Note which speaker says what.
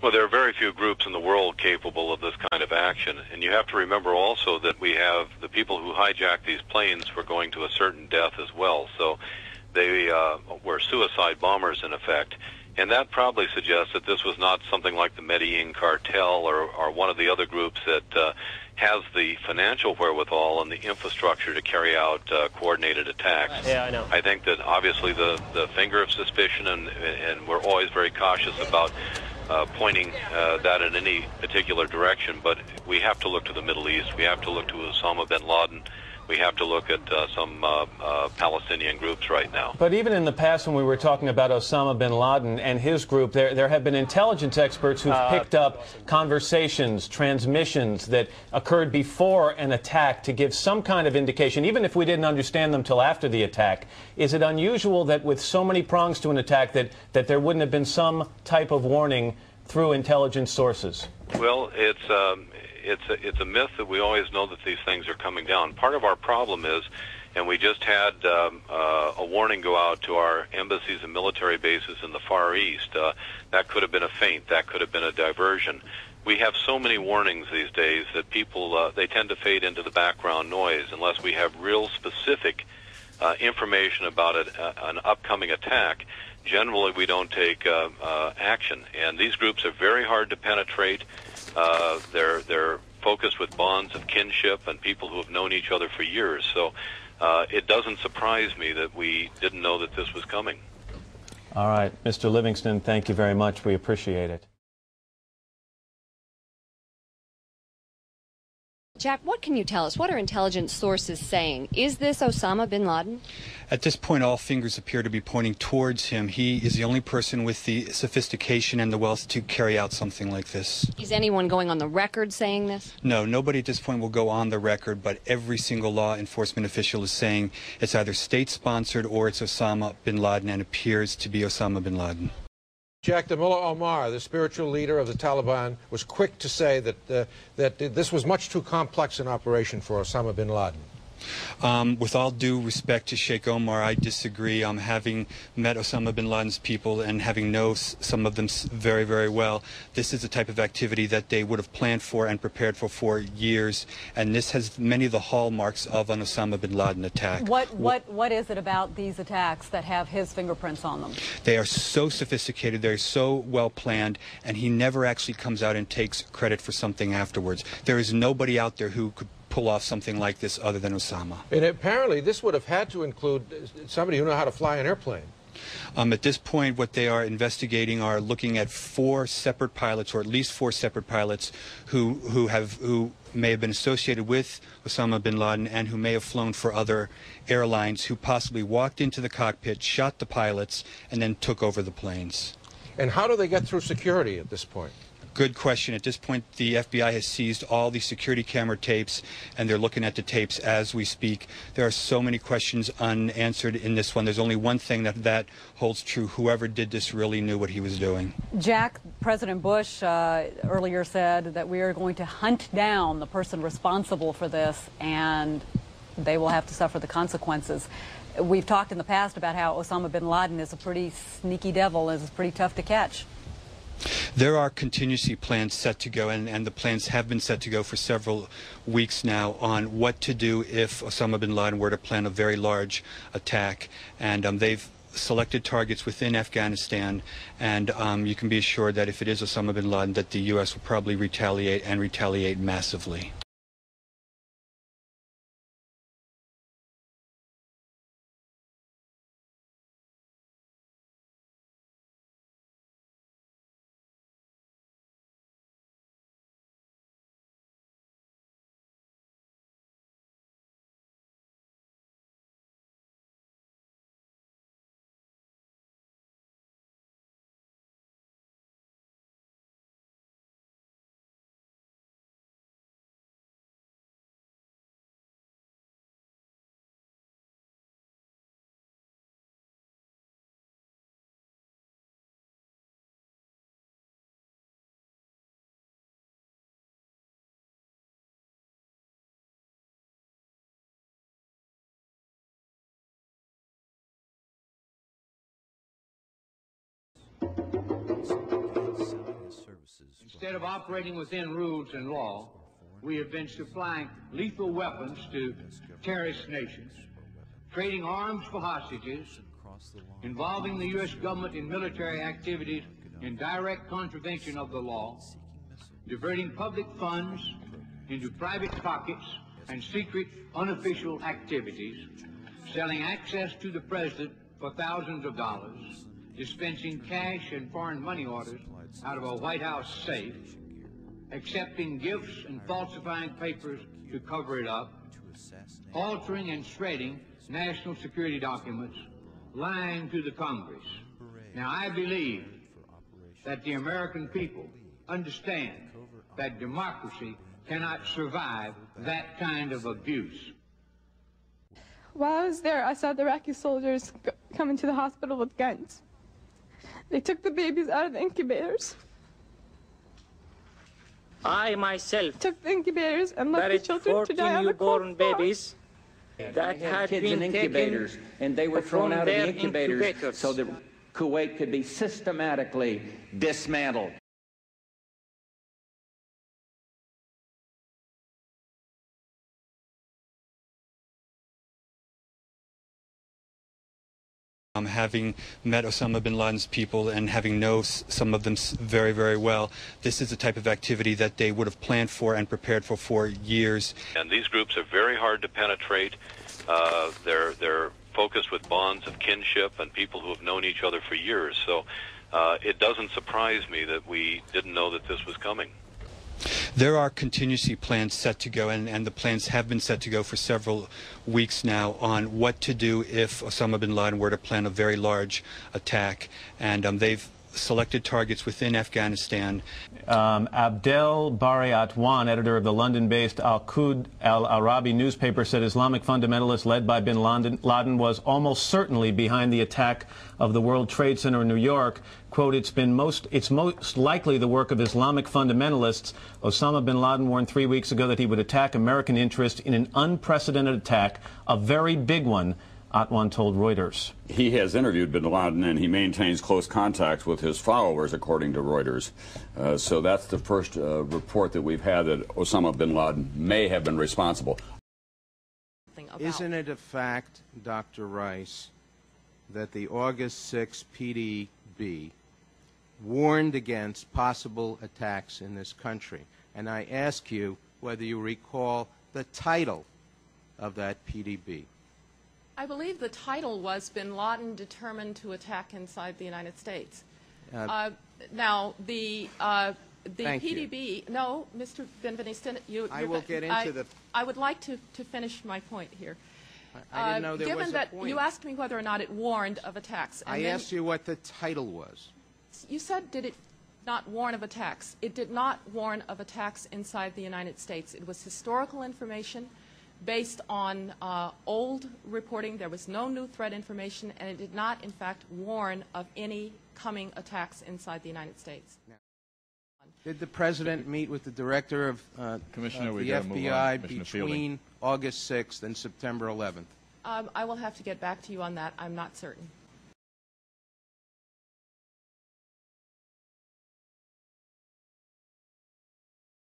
Speaker 1: Well, there are very few groups in the world capable of this kind of action, and you have to remember also that we have the people who hijacked these planes were going to a certain death as well, so they were suicide bombers in effect, and that probably suggests that this was not something like the Medellin cartel or one of the other groups that has the financial wherewithal and the infrastructure to carry out coordinated attacks.
Speaker 2: Yeah, I know.
Speaker 1: I think that obviously the finger of suspicion, and we're always very cautious about pointing that in any particular direction, but we have to look to the Middle East. We have to look to Osama bin Laden. We have to look at some Palestinian groups right now.
Speaker 3: But even in the past, when we were talking about Osama bin Laden and his group, there have been intelligence experts who've picked up conversations, transmissions that occurred before an attack to give some kind of indication, even if we didn't understand them till after the attack. Is it unusual that with so many prongs to an attack that there wouldn't have been some type of warning through intelligence sources?
Speaker 1: Well, it's a myth that we always know that these things are coming down. Part of our problem is, and we just had a warning go out to our embassies and military bases in the Far East. That could have been a feint. That could have been a diversion. We have so many warnings these days that people, they tend to fade into the background noise unless we have real specific information about an upcoming attack. Generally, we don't take action. And these groups are very hard to penetrate. They're focused with bonds of kinship and people who have known each other for years. So it doesn't surprise me that we didn't know that this was coming.
Speaker 3: All right, Mr. Livingston, thank you very much. We appreciate it.
Speaker 4: Jack, what can you tell us? What are intelligence sources saying? Is this Osama bin Laden?
Speaker 5: At this point, all fingers appear to be pointing towards him. He is the only person with the sophistication and the wealth to carry out something like this.
Speaker 4: Is anyone going on the record saying this?
Speaker 5: No, nobody at this point will go on the record, but every single law enforcement official is saying it's either state-sponsored or it's Osama bin Laden, and appears to be Osama bin Laden.
Speaker 6: Jack, the Mullah Omar, the spiritual leader of the Taliban, was quick to say that this was much too complex an operation for Osama bin Laden.
Speaker 5: With all due respect to Sheikh Omar, I disagree. Having met Osama bin Laden's people and having known some of them very, very well, this is the type of activity that they would have planned for and prepared for years, and this has many of the hallmarks of an Osama bin Laden attack.
Speaker 7: What is it about these attacks that have his fingerprints on them?
Speaker 5: They are so sophisticated, they're so well planned, and he never actually comes out and takes credit for something afterwards. There is nobody out there who could pull off something like this other than Osama.
Speaker 6: And apparently this would have had to include somebody who knows how to fly an airplane.
Speaker 5: At this point, what they are investigating are looking at 4 separate pilots, or at least 4 separate pilots, who may have been associated with Osama bin Laden and who may have flown for other airlines, who possibly walked into the cockpit, shot the pilots, and then took over the planes.
Speaker 6: And how do they get through security at this point?
Speaker 5: Good question. At this point, the FBI has seized all the security camera tapes, and they're looking at the tapes as we speak. There are so many questions unanswered in this one. There's only one thing that holds true. Whoever did this really knew what he was doing.
Speaker 7: Jack, President Bush earlier said that we are going to hunt down the person responsible for this, and they will have to suffer the consequences. We've talked in the past about how Osama bin Laden is a pretty sneaky devil and is pretty tough to catch.
Speaker 5: There are contingency plans set to go, and the plans have been set to go for several weeks now on what to do if Osama bin Laden were to plan a very large attack. And they've selected targets within Afghanistan, and you can be assured that if it is Osama bin Laden, that the U.S. will probably retaliate, and retaliate massively.
Speaker 2: Instead of operating within rules and law, we have been supplying lethal weapons to terrorist nations, trading arms for hostages, involving the U.S. government in military activities in direct contravention of the law, diverting public funds into private pockets and secret unofficial activities, selling access to the president for thousands of dollars, dispensing cash and foreign money orders out of a White House safe, accepting gifts and falsifying papers to cover it up, altering and shredding national security documents, lying to the Congress. Now, I believe that the American people understand that democracy cannot survive that kind of abuse.
Speaker 8: While I was there, I saw the Iraqi soldiers come into the hospital with guns. They took the babies out of the incubators.
Speaker 9: I myself
Speaker 8: Took the incubators and left the children to die on the cold
Speaker 9: newborn babies that had
Speaker 10: kids
Speaker 9: been
Speaker 10: in incubators, and they were thrown out of the incubators so that Kuwait could be systematically dismantled.
Speaker 5: Having met Osama bin Laden's people and having known some of them very, very well, this is the type of activity that they would have planned for and prepared for years.
Speaker 1: And these groups are very hard to penetrate. They're focused with bonds of kinship and people who have known each other for years. So it doesn't surprise me that we didn't know that this was coming.
Speaker 5: There are contingency plans set to go, and the plans have been set to go for several weeks now on what to do if Osama bin Laden were to plan a very large attack. And they've selected targets within Afghanistan.
Speaker 3: Abdel Bari Atwan, editor of the London-based Al-Qud Al-Arabi newspaper, said Islamic fundamentalists led by bin Laden was almost certainly behind the attack of the World Trade Center in New York. Quote, it's most likely the work of Islamic fundamentalists. Osama bin Laden warned 3 weeks ago that he would attack American interests in an unprecedented attack, a very big one, Atwan told Reuters.
Speaker 11: He has interviewed bin Laden, and he maintains close contacts with his followers, according to Reuters. So that's the first report that we've had that Osama bin Laden may have been responsible.
Speaker 6: Isn't it a fact, Dr. Rice, that the August 6 PDB warned against possible attacks in this country? And I ask you whether you recall the title of that PDB.
Speaker 12: I believe the title was Bin Laden Determined to Attack Inside the United States. Now, the PDB, no, Mr. Benveniste,
Speaker 6: I will get into the...
Speaker 12: I would like to finish my point here.
Speaker 6: I didn't know there was a point.
Speaker 12: Given that you asked me whether or not it warned of attacks.
Speaker 6: I asked you what the title was.
Speaker 12: You said, did it not warn of attacks? It did not warn of attacks inside the United States. It was historical information based on old reporting. There was no new threat information, and it did not, in fact, warn of any coming attacks inside the United States.
Speaker 6: Did the President meet with the Director of the FBI between August 6th and September 11th?
Speaker 12: I will have to get back to you on that. I'm not certain.